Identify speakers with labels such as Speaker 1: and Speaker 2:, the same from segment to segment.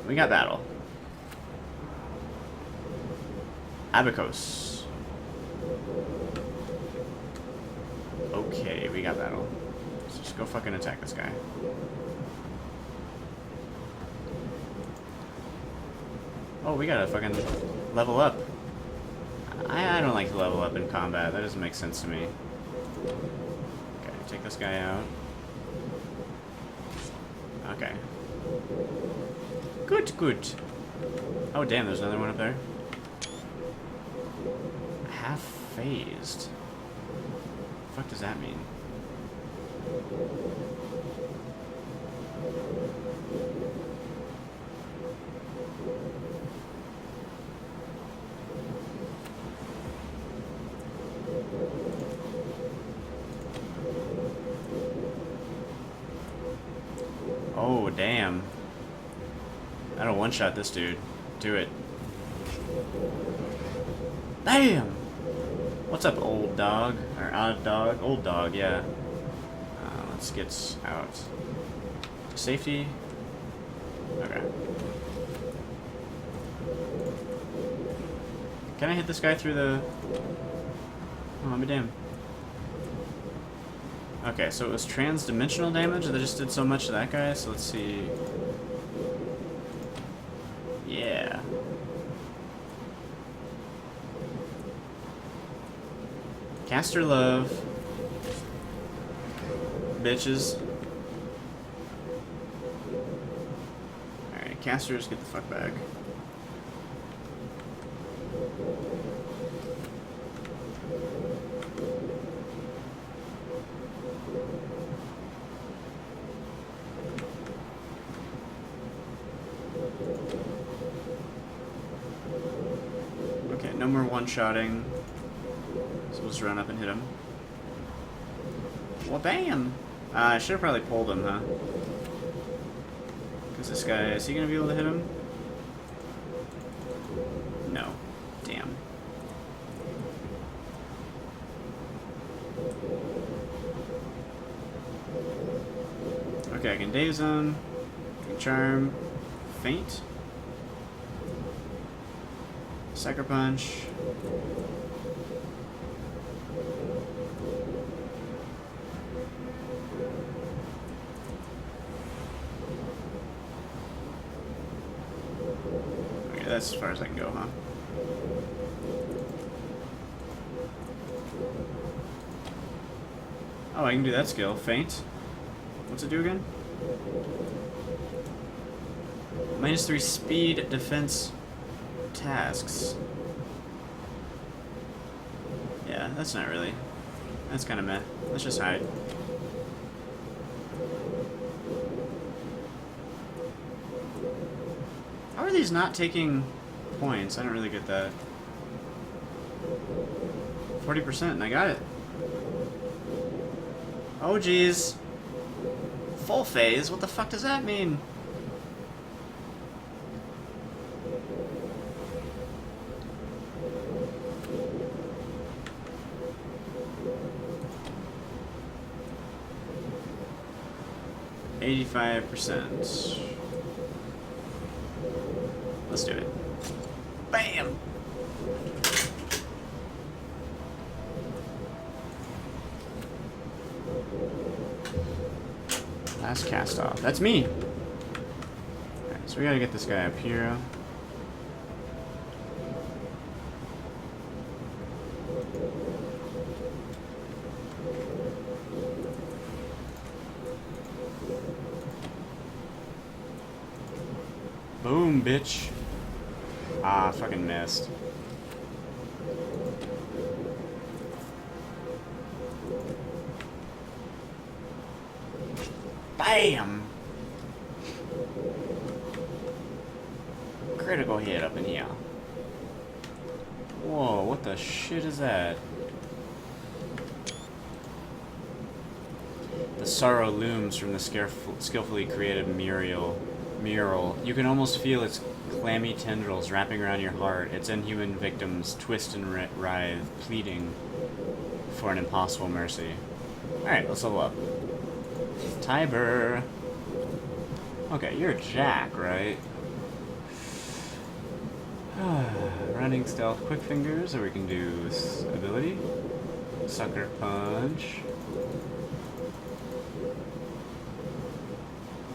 Speaker 1: We got battle. Abacos. Okay, we got battle. Let's just go fucking attack this guy. Oh, we gotta fucking level up. I don't like to level up in combat. That doesn't make sense to me. Okay, take this guy out. Okay. Good, good. Oh, damn, there's another one up there. Half phased. What the fuck does that mean? Oh, damn. That'll one-shot this dude. Do it. Damn! What's up, old dog? Or odd dog? Old dog, yeah. Let's get out. Safety. Okay. Can I hit this guy through the... Oh, I'll be damned. Okay, so it was trans-dimensional damage that just did so much to that guy, so let's see... Yeah. Caster love. Bitches. Alright, casters, get the fuck back. Okay, no more one-shotting. So we'll just run up and hit him. Well, damn! I should have probably pulled him, huh? Because this guy, is he going to be able to hit him? No. Damn. Okay, I can daze him. I can charm. Faint. Sucker punch. Okay, that's as far as I can go, huh? Oh, I can do that skill. Faint. What's it do again? -3 speed, defense, tasks. Yeah, that's not really. That's kind of meh. Let's just hide. How are these not taking points? I don't really get that. 40%, and I got it. Oh, geez. Full phase? What the fuck does that mean? %. Let's do it. Bam! Last cast off. That's me! Alright, so we gotta get this guy up here. Boom, bitch. Ah, fucking missed. Bam! Critical hit up in here. Whoa, what the shit is that? The sorrow looms from the skillfully created mural. You can almost feel its clammy tendrils wrapping around your heart. Its inhuman victims twist and writhe, pleading for an impossible mercy. Alright, let's level up. Tiber. Okay, you're Jack, right? Running stealth quick fingers, or we can do ability. Sucker punch.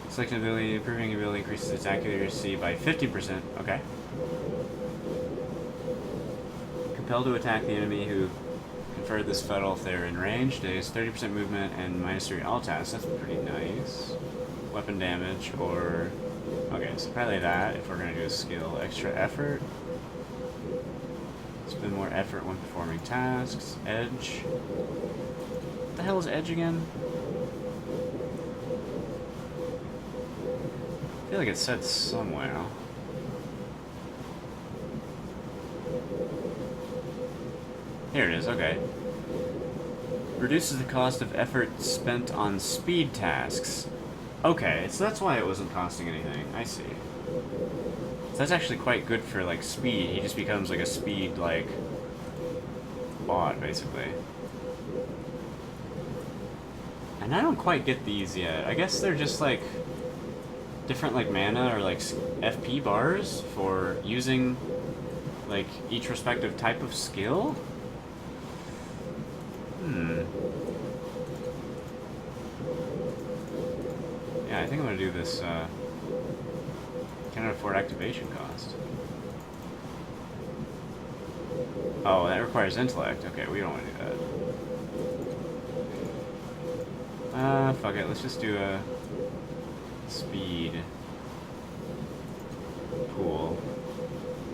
Speaker 1: Select an ability, improving ability increases its accuracy by 50%. Okay. Compelled to attack the enemy who conferred this spell if they're in range. Days 30% movement and -3 all attacks. That's pretty nice. Weapon damage or... Okay, so probably that if we're going to do a skill. Extra effort. Spend more effort when performing tasks. Edge. What the hell is edge again? I feel like it's said somewhere. Here it is, okay. Reduces the cost of effort spent on speed tasks. Okay, so that's why it wasn't costing anything. I see. So that's actually quite good for, like, speed. He just becomes, like, a speed, like, bot, basically. And I don't quite get these yet. I guess they're just, like, different, like, mana or, like, FP bars for using, like, each respective type of skill? Yeah, I think I'm gonna do this, cannot afford activation cost. Oh, that requires intellect. Okay, we don't want to do that. Fuck it, let's just do a speed pool.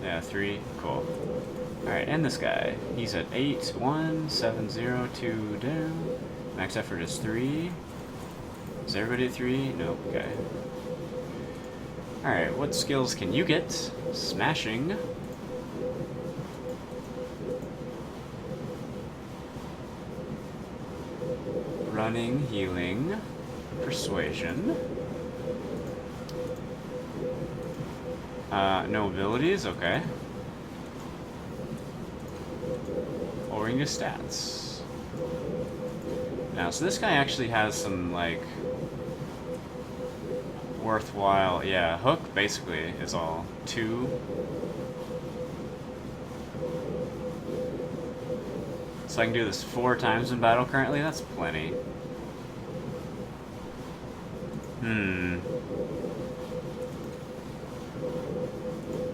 Speaker 1: Yeah, 3, cool. Alright, and this guy. He's at 8, 1, 7, 0, 2 down. Max effort is 3. Is everybody at 3? Nope, okay. Alright, what skills can you get? Smashing. Running, healing, persuasion. No abilities, okay. Lowering your stats. Now, so this guy actually has some, like, worthwhile, yeah, hook, basically, is all. 2. So I can do this 4 times in battle currently? That's plenty.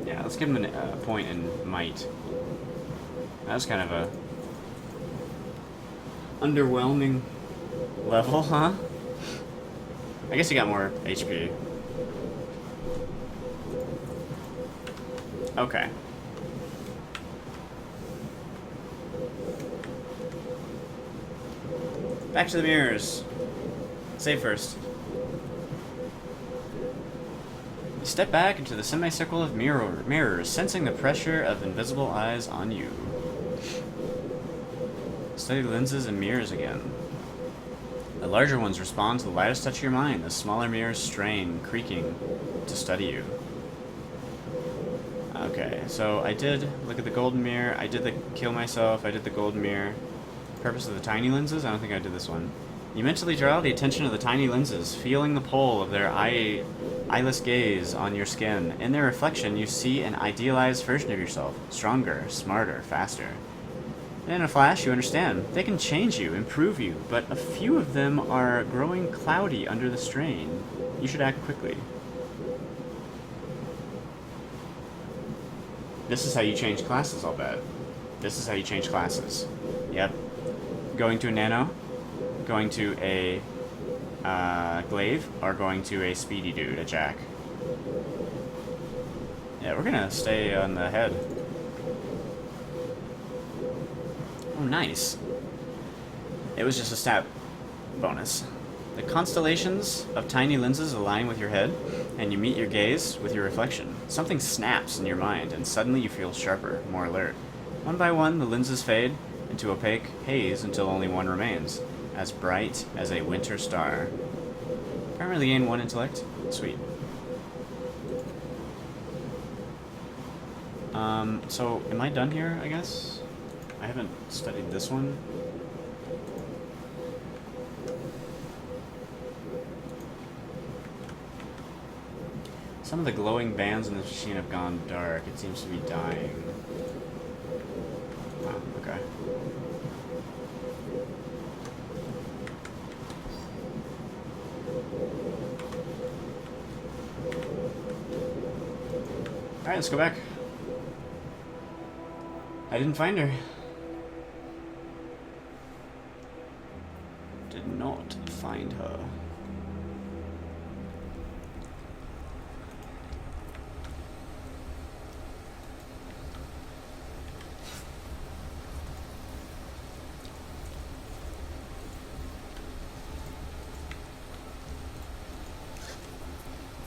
Speaker 1: Yeah, let's give him a point in might. That was kind of a underwhelming level, huh? I guess he got more HP. Okay. Back to the mirrors. Save first. You step back into the semicircle of mirrors, sensing the pressure of invisible eyes on you. Study lenses and mirrors again. The larger ones respond to the lightest touch of your mind. The smaller mirrors strain, creaking, to study you. Okay, so I did look at the golden mirror. I did the kill myself. I did the golden mirror. Purpose of the tiny lenses? I don't think I did this one. You mentally draw the attention of the tiny lenses, feeling the pull of their eyeless gaze on your skin. In their reflection, you see an idealized version of yourself. Stronger, smarter, faster. In a flash, you understand. They can change you, improve you, but a few of them are growing cloudy under the strain. You should act quickly. This is how you change classes, I'll bet. This is how you change classes. Yep. Going to a nano, going to a glaive, or going to a speedy dude, a jack. Yeah, we're gonna stay on the head. Oh, nice. It was just a stat bonus. The constellations of tiny lenses align with your head, and you meet your gaze with your reflection. Something snaps in your mind, and suddenly you feel sharper, more alert. One by one, the lenses fade into opaque haze until only one remains, as bright as a winter star. Apparently gain 1 intellect. Sweet. So, am I done here, I guess? I haven't studied this one. Some of the glowing bands in this machine have gone dark. It seems to be dying. Oh, okay. Alright, let's go back. I didn't find her. Did not find her.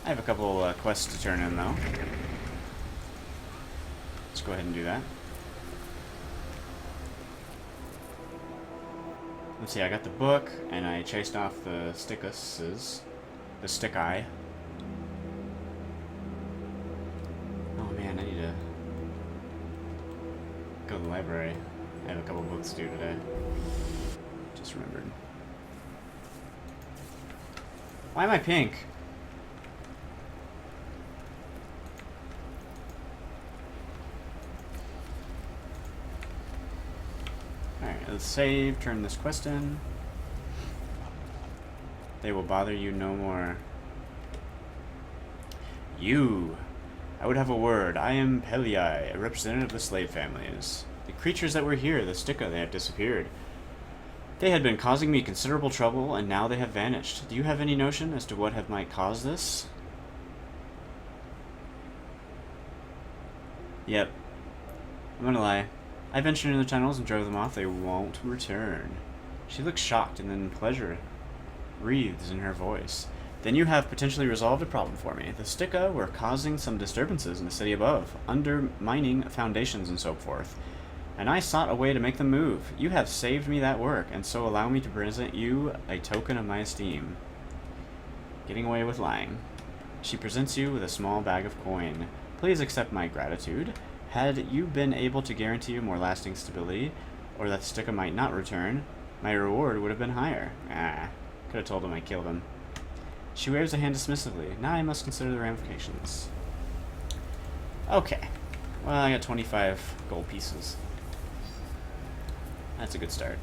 Speaker 1: I have a couple quests to turn in, though. Let's go ahead and do that. Let's see, I got the book, and I chased off the stickuses. The stick-eye. Oh man, I need to go to the library. I have a couple books to do today. Just remembered. Why am I pink? Let's save, turn this quest in. They will bother you no more. You! I would have a word. I am Pelii, a representative of the slave families. The creatures that were here, the Sticka, they have disappeared. They had been causing me considerable trouble, and now they have vanished. Do you have any notion as to what might cause this? Yep. I'm gonna lie. I ventured into the tunnels and drove them off. They won't return. She looks shocked, and then pleasure breathes in her voice. Then you have potentially resolved a problem for me. The Sticka were causing some disturbances in the city above, undermining foundations and so forth. And I sought a way to make them move. You have saved me that work, and so allow me to present you a token of my esteem. Getting away with lying. She presents you with a small bag of coin. Please accept my gratitude. Had you been able to guarantee a more lasting stability, or that the Sticka might not return, my reward would have been higher. Could have told him I killed him. She waves a hand dismissively. Now I must consider the ramifications. Okay. Well, I got 25 gold pieces. That's a good start.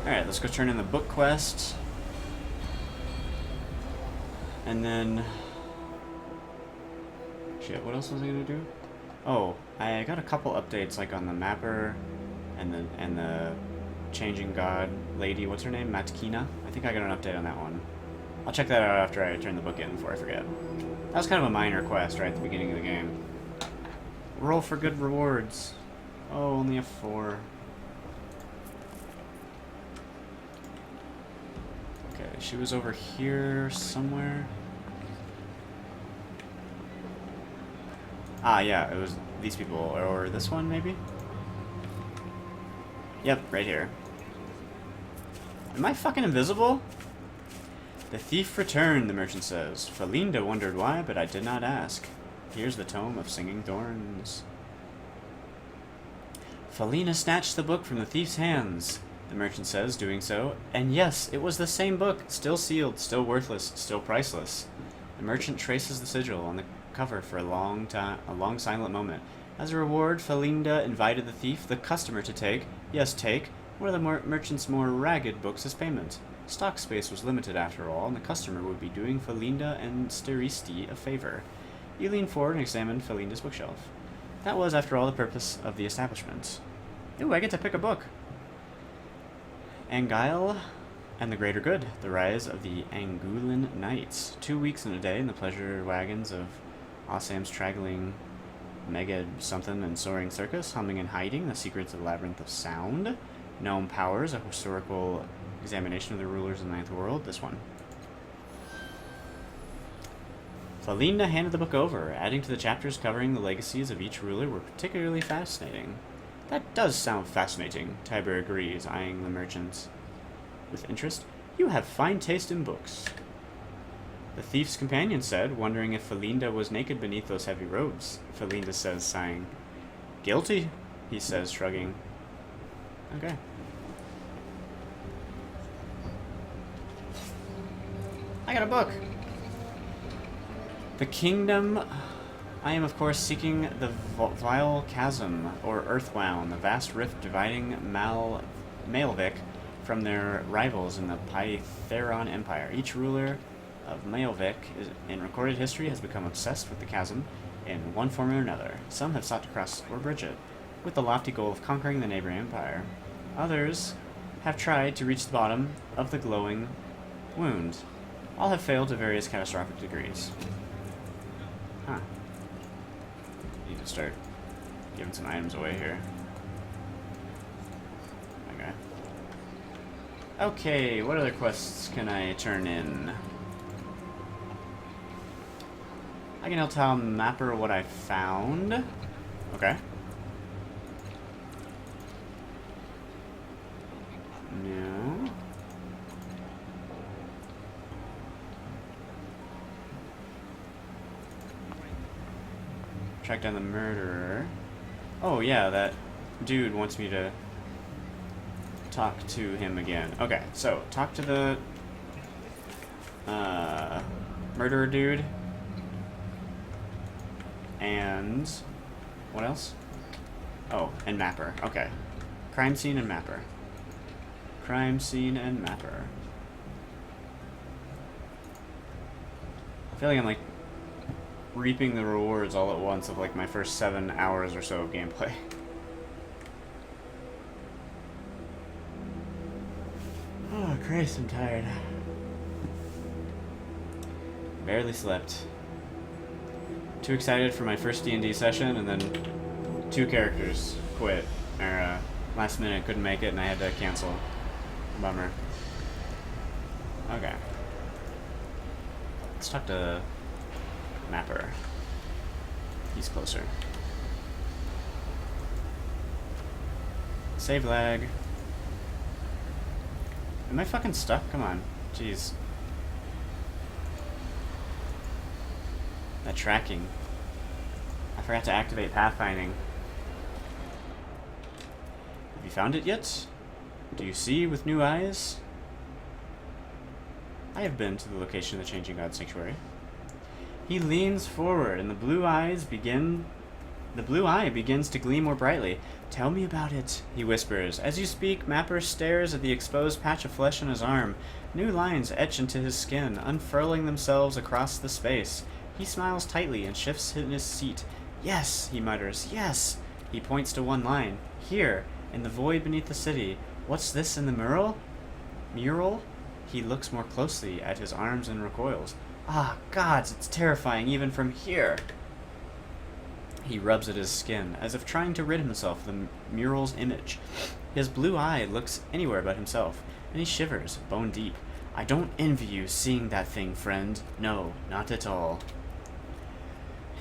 Speaker 1: Alright, let's go turn in the book quest. And then... shit, what else was I gonna do? Oh, I got a couple updates, like on the mapper and the changing god lady. What's her name? Matkina? I think I got an update on that one. I'll check that out after I turn the book in before I forget. That was kind of a minor quest right at the beginning of the game. Roll for good rewards. Oh, only a 4. Okay, she was over here somewhere. Ah, yeah, it was these people, or this one, maybe? Yep, right here. Am I fucking invisible? The thief returned, the merchant says. Felinda wondered why, but I did not ask. Here's the tome of singing thorns. Felina snatched the book from the thief's hands, the merchant says, doing so. And yes, it was the same book, still sealed, still worthless, still priceless. The merchant traces the sigil on the cover for a long silent moment. As a reward, Felinda invited the customer to take, yes, take, one of the merchant's more ragged books as payment. Stock space was limited after all, and the customer would be doing Felinda and Steristi a favor. He leaned forward and examined Felinda's bookshelf. That was, after all, the purpose of the establishment. Ooh, I get to pick a book. Anguille and the Greater Good, the rise of the Angulan Knights. 2 weeks and a day in the pleasure wagons of Assam's traggling mega something and soaring circus, humming and hiding, the secrets of the labyrinth of sound. Gnome powers, a historical examination of the rulers of the Ninth World. This one. Felinda handed the book over, adding to the chapters covering the legacies of each ruler were particularly fascinating. That does sound fascinating, Tiber agrees, eyeing the merchant with interest. You have fine taste in books. The thief's companion said, wondering if Felinda was naked beneath those heavy robes. Felinda says, sighing. Guilty, he says, shrugging. Okay. I got a book. The kingdom. I am, of course, seeking the vile chasm, or Earthwound, the vast rift dividing Malevik from their rivals in the Pytheron Empire. Each ruler of Malevik in recorded history has become obsessed with the chasm in one form or another. Some have sought to cross or bridge it, with the lofty goal of conquering the neighboring empire. Others have tried to reach the bottom of the glowing wound. All have failed to various catastrophic degrees. Huh. Need to start giving some items away here. Okay. Okay, what other quests can I turn in? I can tell Mapper what I found. Okay. No. Track down the murderer. Oh yeah, that dude wants me to talk to him again. Okay, so talk to the murderer dude. And what else? Oh, and Mapper. Okay. Crime scene and Mapper. Crime scene and Mapper. I feel like I'm like reaping the rewards all at once of like my first 7 hours or so of gameplay. Oh Christ, I'm tired. Barely slept. Too excited for my first D&D session, and then 2 characters quit. Or last minute couldn't make it and I had to cancel. Bummer. Okay. Let's talk to Mapper. He's closer. Save lag. Am I fucking stuck? Come on. Jeez. That tracking. I forgot to activate pathfinding. Have you found it yet? Do you see with new eyes? I have been to the location of the Changing God Sanctuary. He leans forward, and the blue eye begins to gleam more brightly. Tell me about it, he whispers. As you speak, Mapper stares at the exposed patch of flesh on his arm. New lines etch into his skin, unfurling themselves across the space. He smiles tightly and shifts in his seat. Yes, he mutters, yes. He points to one line. Here, in the void beneath the city. What's this in the mural? Mural? He looks more closely at his arms and recoils. Ah, gods, it's terrifying even from here. He rubs at his skin, as if trying to rid himself of the mural's image. His blue eye looks anywhere but himself, and he shivers, bone deep. I don't envy you seeing that thing, friend. No, not at all.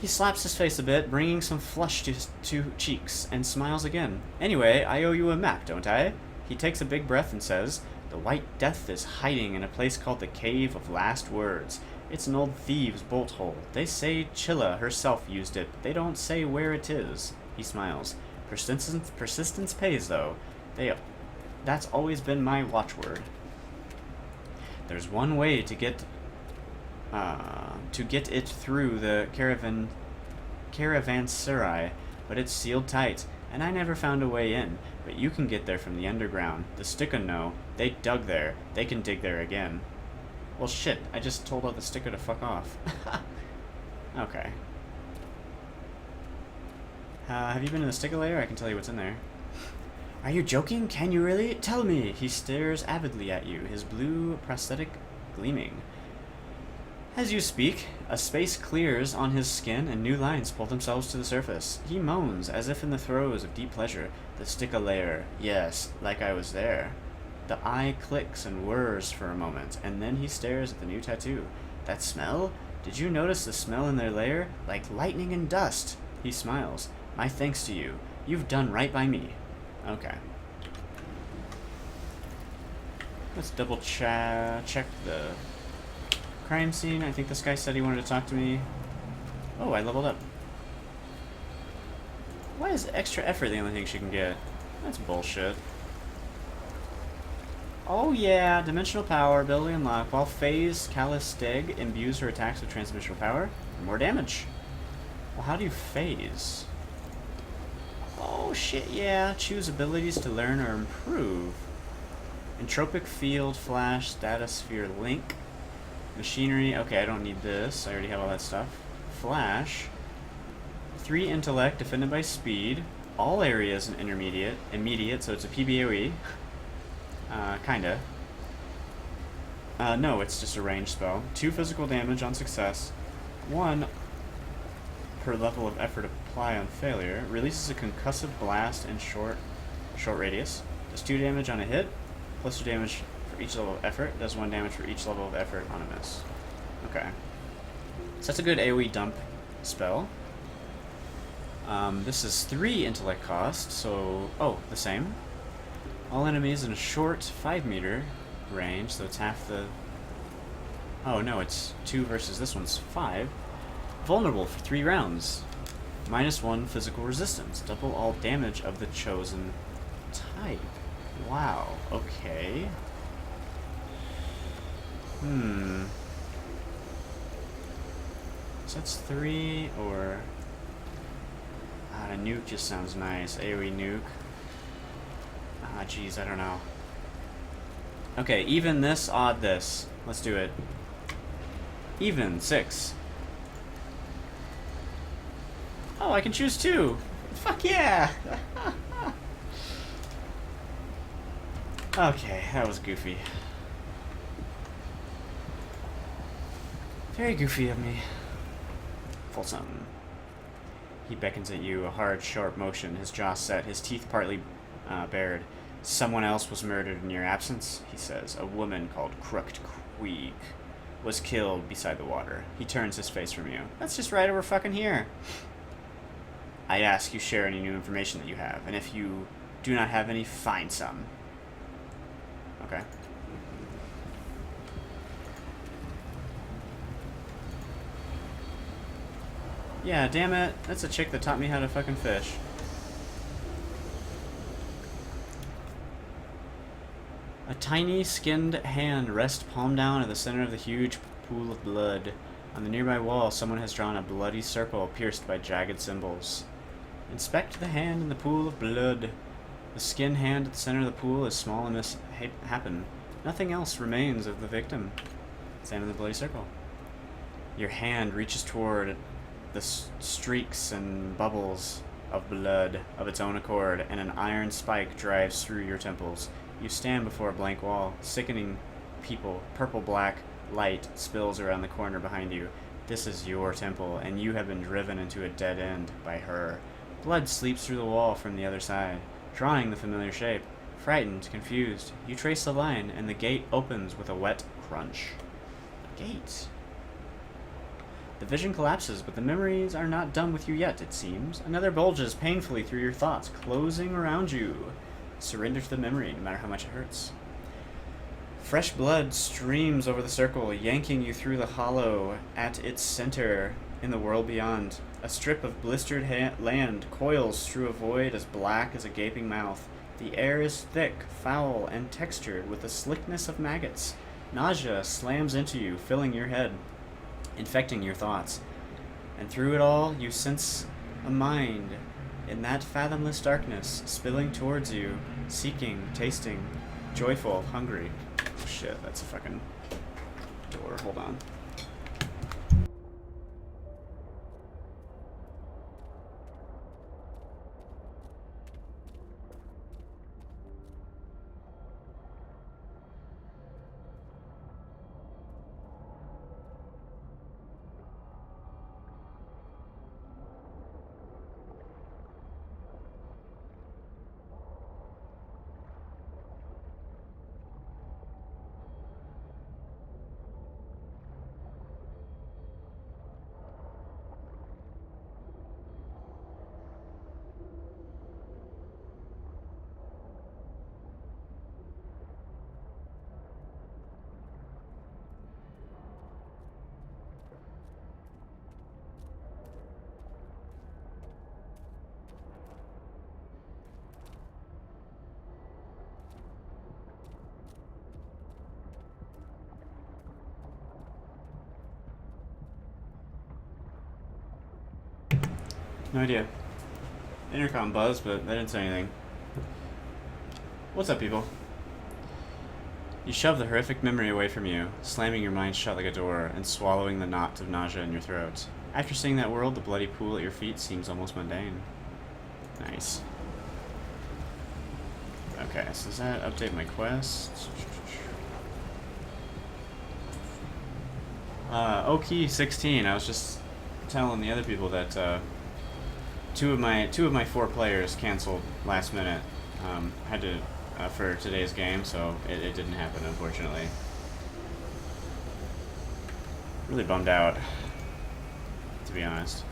Speaker 1: He slaps his face a bit, bringing some flush to his 2 cheeks, and smiles again. Anyway, I owe you a map, don't I? He takes a big breath and says, The White Death is hiding in a place called the Cave of Last Words. It's an old thieves' bolt hole. They say Chilla herself used it, but they don't say where it is. He smiles. Persistence pays, though. That's always been my watchword. There's one way to get it through the caravanserai, but it's sealed tight, and I never found a way in. But you can get there from the underground. The Sticker know. They dug there. They can dig there again. Well, shit, I just told all the Sticker to fuck off. Okay. Have you been in the Sticker layer? I can tell you what's in there. Are you joking? Can you really? Tell me! He stares avidly at you, his blue prosthetic gleaming. As you speak, a space clears on his skin and new lines pull themselves to the surface. He moans, as if in the throes of deep pleasure. The Sticker layer. Yes, like I was there. The eye clicks and whirs for a moment, and then he stares at the new tattoo. That smell? Did you notice the smell in their lair? Like lightning and dust. He smiles. My thanks to you. You've done right by me. Okay. Let's double check the Crime scene. I think this guy said he wanted to talk to me. Oh, I leveled up. Why is extra effort the only thing she can get? That's bullshit. Oh yeah, dimensional power, ability unlocked. While phase Callisteg imbues her attacks with transdimensional power, more damage. Well, how do you phase? Oh shit, yeah. Choose abilities to learn or improve. Entropic field, flash, statosphere link. Machinery, okay, I don't need this. I already have all that stuff. Flash. 3 intellect, defended by speed. All areas in intermediate. Immediate, so it's a PBOE. Kinda. No, it's just a ranged spell. 2 physical damage on success. 1 per level of effort apply on failure. Releases a concussive blast in short radius. Does 2 damage on a hit. Plus 2 damage for each level of effort. Does 1 damage for each level of effort on a miss. Okay. So that's a good AoE dump spell. This is 3 intellect cost, so... Oh, the same. All enemies in a short 5-meter range, so it's half the... Oh, no, it's 2 versus this one's 5. Vulnerable for 3 rounds. -1 physical resistance. Double all damage of the chosen type. Wow, okay. So that's 3, or... nuke just sounds nice. AoE nuke. Geez, I don't know. Okay, even this, odd this. Let's do it. Even, 6. Oh, I can choose 2. Fuck yeah! Okay, that was goofy. Very goofy of me. Fulton. He beckons at you, a hard, sharp motion, his jaw set, his teeth partly bared. Someone else was murdered in your absence, he says. A woman called Crooked Queeg was killed beside the water. He turns his face from you. That's just right over fucking here. I ask you share any new information that you have, and if you do not have any, find some. Okay. Yeah, damn it. That's a chick that taught me how to fucking fish. A tiny, skinned hand rests palm down at the center of the huge pool of blood. On the nearby wall, someone has drawn a bloody circle pierced by jagged symbols. Inspect the hand in the pool of blood. The skinned hand at the center of the pool is small and misshapen. Nothing else remains of the victim. Examine the bloody circle. Your hand reaches toward the streaks and bubbles of blood of its own accord, and an iron spike drives through your temples. You stand before a blank wall. Sickening purple-black light spills around the corner behind you. This is your temple, and you have been driven into a dead end by her. Blood sleeps through the wall from the other side, drawing the familiar shape. Frightened, confused, you trace the line, and the gate opens with a wet crunch. Gate. The vision collapses, but the memories are not done with you yet, it seems. Another bulges painfully through your thoughts, closing around you. Surrender to the memory, no matter how much it hurts. Fresh blood streams over the circle, yanking you through the hollow at its center in the world beyond. A strip of blistered land coils through a void as black as a gaping mouth. The air is thick, foul, and textured with the slickness of maggots. Nausea slams into you, filling your head, infecting your thoughts. And through it all, you sense a mind in that fathomless darkness, spilling towards you, seeking, tasting, joyful, hungry. Oh shit, that's a fucking door. Hold on. No idea. Intercom buzzed, but they didn't say anything. What's up, people? You shove the horrific memory away from you, slamming your mind shut like a door and swallowing the knot of nausea in your throat. After seeing that world, the bloody pool at your feet seems almost mundane. Nice. Okay, so does that update my quest? Oki 16. I was just telling the other people that two of my 4 players canceled last minute. Had to for today's game, so it didn't happen, unfortunately. Really bummed out, to be honest.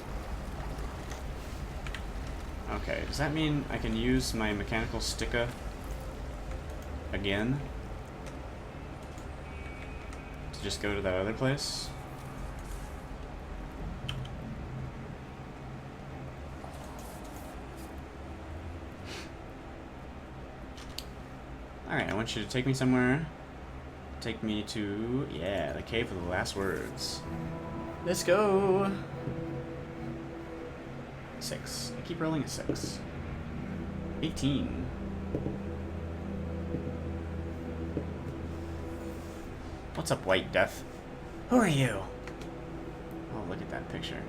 Speaker 1: Okay, does that mean I can use my mechanical sticka again to just go to that other place? Alright, I want you to take me somewhere. Take me to, yeah, the Cave of the Last Words. Let's go! 6. I keep rolling a 6. 18. What's up, White Death? Who are you? Oh, look at that picture.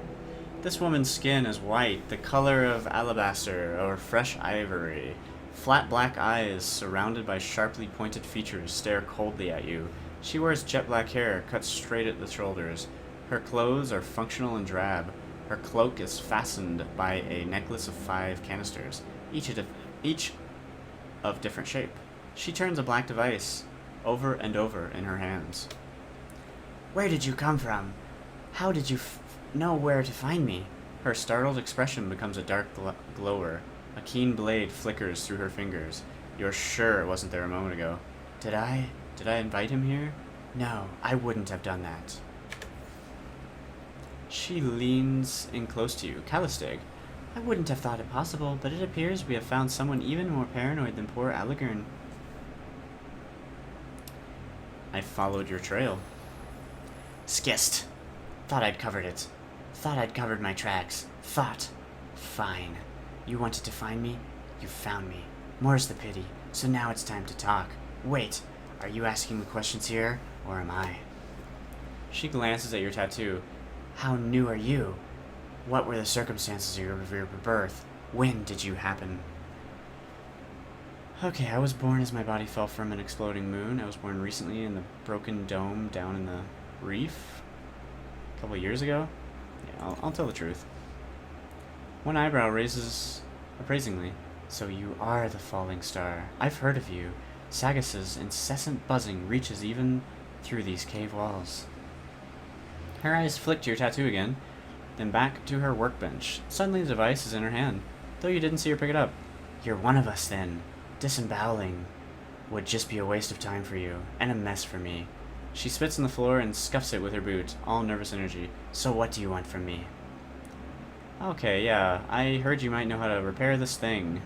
Speaker 1: This woman's skin is white, the color of alabaster or fresh ivory. Flat black eyes, surrounded by sharply pointed features, stare coldly at you. She wears jet black hair, cut straight at the shoulders. Her clothes are functional and drab. Her cloak is fastened by a necklace of 5 canisters, each of different shape. She turns a black device over and over in her hands. Where did you come from? How did you know where to find me? Her startled expression becomes a dark glower. A keen blade flickers through her fingers. You're sure it wasn't there a moment ago. Did I invite him here? No, I wouldn't have done that. She leans in close to you. Calistig. I wouldn't have thought it possible, but it appears we have found someone even more paranoid than poor Allegern. I followed your trail. Skist. Thought I'd covered it. Thought I'd covered my tracks. Thought. Fine. You wanted to find me? You found me. More's the pity. So now it's time to talk. Wait, are you asking the questions here, or am I? She glances at your tattoo. How new are you? What were the circumstances of your birth? When did you happen? Okay, I was born as my body fell from an exploding moon. I was born recently in the broken dome down in the reef. A couple of years ago. Yeah, I'll tell the truth. One eyebrow raises appraisingly. So you are the falling star. I've heard of you. Sagus's incessant buzzing reaches even through these cave walls. Her eyes flick to your tattoo again, then back to her workbench. Suddenly the device is in her hand, though you didn't see her pick it up. You're one of us then. Disemboweling would just be a waste of time for you, and a mess for me. She spits on the floor and scuffs it with her boot, all nervous energy. So what do you want from me? Okay, yeah, I heard you might know how to repair this thing.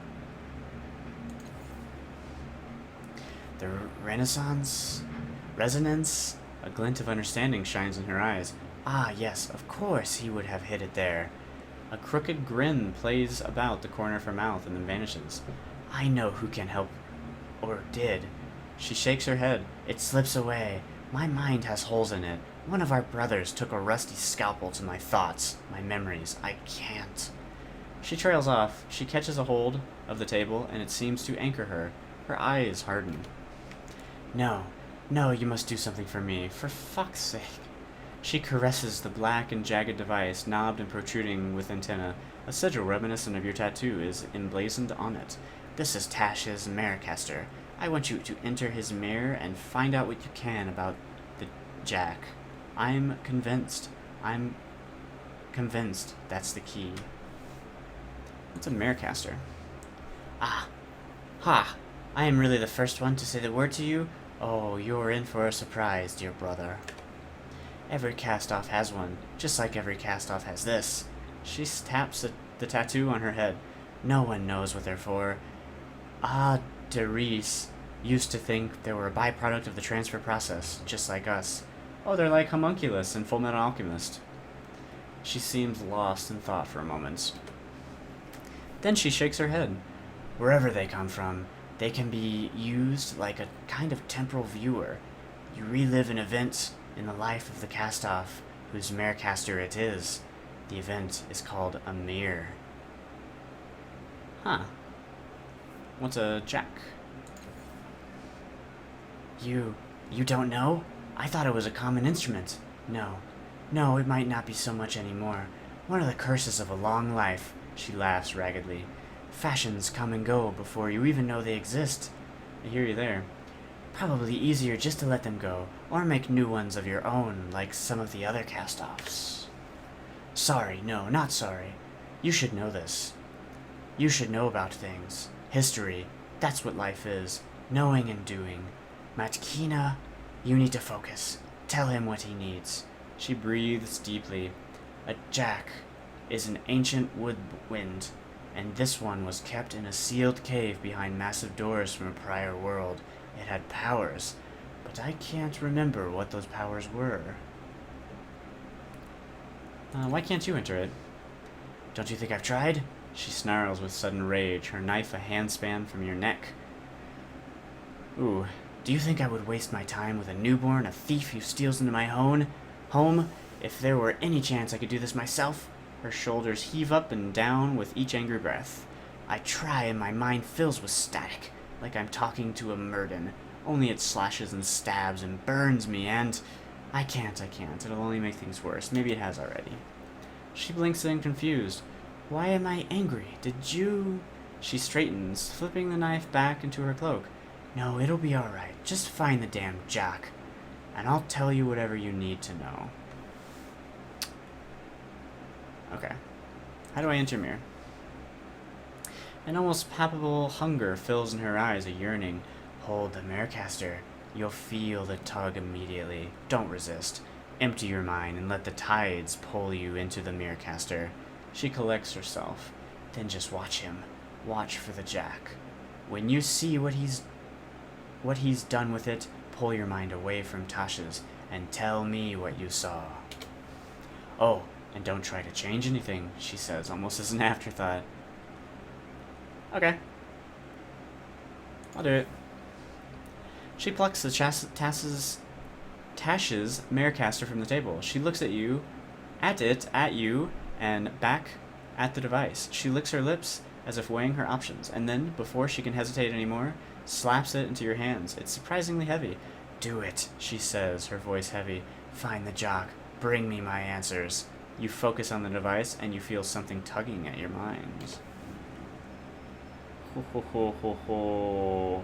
Speaker 1: The resonance? A glint of understanding shines in her eyes. Ah, yes, of course he would have hid it there. A crooked grin plays about the corner of her mouth and then vanishes. I know who can help, or did. She shakes her head. It slips away. My mind has holes in it. One of our brothers took a rusty scalpel to my thoughts, my memories. I can't. She trails off. She catches a hold of the table, and it seems to anchor her. Her eyes harden. No, you must do something for me. For fuck's sake. She caresses the black and jagged device, knobbed and protruding with antenna. A sigil reminiscent of your tattoo is emblazoned on it. This is Tash's Marecaster. I want you to enter his mare and find out what you can about the Jack. I'm convinced that's the key. What's a Marecaster? Ah. Ha! I am really the first one to say the word to you? Oh, you're in for a surprise, dear brother. Every cast-off has one, just like every cast-off has this. She taps the tattoo on her head. No one knows what they're for. Ah, Derice used to think they were a byproduct of the transfer process, just like us. Oh, they're like Homunculus in Fullmetal Alchemist. She seems lost in thought for a moment. Then she shakes her head. Wherever they come from, they can be used like a kind of temporal viewer. You relive an event in the life of the cast-off whose Marecaster it is. The event is called a mirror. Huh. What's a jack? You don't know? I thought it was a common instrument. No, it might not be so much anymore. One of the curses of a long life. She laughs raggedly. Fashions come and go before you even know they exist. I hear you there. Probably easier just to let them go, or make new ones of your own, like some of the other cast-offs. Sorry, no, not sorry. You should know this. You should know about things. History. That's what life is. Knowing and doing. Matkina, you need to focus. Tell him what he needs. She breathes deeply. A jack is an ancient woodwind, and this one was kept in a sealed cave behind massive doors from a prior world. It had powers, but I can't remember what those powers were. Why can't you enter it? Don't you think I've tried? She snarls with sudden rage, her knife a handspan from your neck. Ooh, do you think I would waste my time with a newborn, a thief who steals into my home, if there were any chance I could do this myself? Her shoulders heave up and down with each angry breath. I try and my mind fills with static, like I'm talking to a Murden, only it slashes and stabs and burns me, and I can't. It'll only make things worse. Maybe it has already. She blinks in confused. Why am I angry? Did you... She straightens, flipping the knife back into her cloak. No, it'll be alright. Just find the damn jack, and I'll tell you whatever you need to know. Okay. How do I enter mirror? An almost palpable hunger fills in her eyes, a yearning. Hold the Marecaster. You'll feel the tug immediately. Don't resist. Empty your mind and let the tides pull you into the Marecaster. She collects herself. Then just watch him. Watch for the jack. When you see what he's done with it, pull your mind away from Tasha's and tell me what you saw. Oh, and don't try to change anything, she says, almost as an afterthought. Okay. I'll do it. She plucks the Tash's Marecaster from the table. She looks at you, and back at the device. She licks her lips as if weighing her options, and then, before she can hesitate anymore, slaps it into your hands. It's surprisingly heavy. Do it, she says, her voice heavy. Find the jock. Bring me my answers. You focus on the device, and you feel something tugging at your mind. Ho ho ho ho ho.